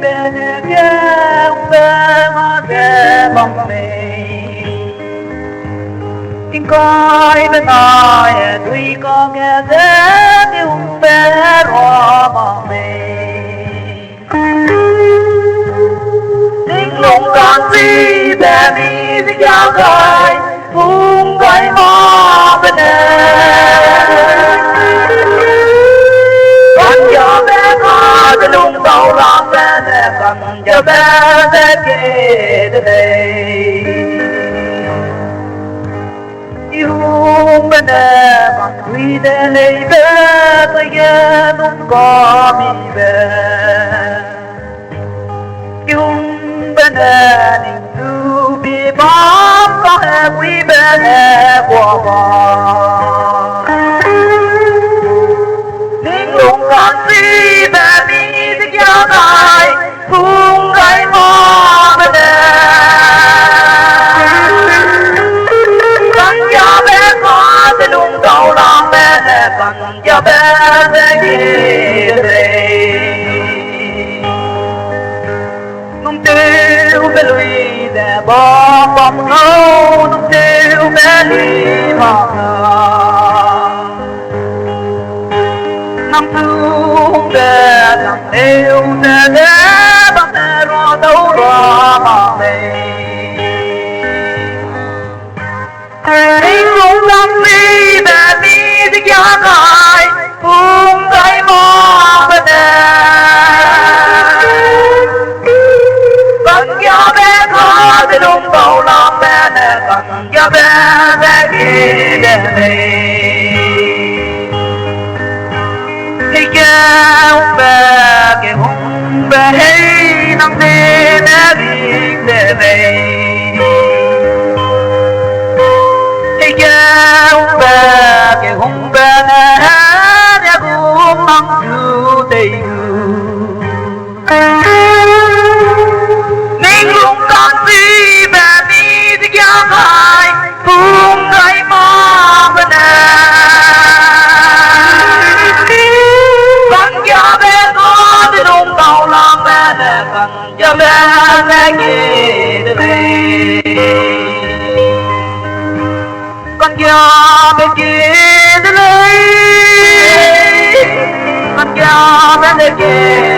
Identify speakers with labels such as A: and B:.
A: bên kéo bên mà để bằng mình kinh coi bên ai tuy có nghe thế nhưng bé rõ bằng mình linh lung con gì bé mi thì kéo coi hung coi mò bên con cho bé có cái lung đầu lòng bé để con cho bé để kể đây yêu bên để con quý để lấy bé tôi nghe đúng có mi bé yêu bên để tình yêu bị bom có hệ quý bên để qua bom lung con si bé mi thì kéo dài hung gai mò bên con cho bé có thì lung đầu lòng bé con cho bé sẽ đi nung tiêu bé lùi để bom bom ngâu nung tiêu bé đi mà năm thu về thằng yêu để bắt để rõ đâu rõ mà mình anh cũng làm gì để đi thì kia lại cũng gây mò bên con cho bé có thì đúng đầu lòng bé nè con cho bé sẽ đi để mình kéo bé cái hung bé hay nằm đi để đi để về kéo bé cái hung bé để cũng nằm cứu tình mình cũng còn gì bé đi thì kéo lại cũng gây mò bên đầu lòng bé để con cho bé sẽ kể đây con cho bé kể đây con cho bé để kể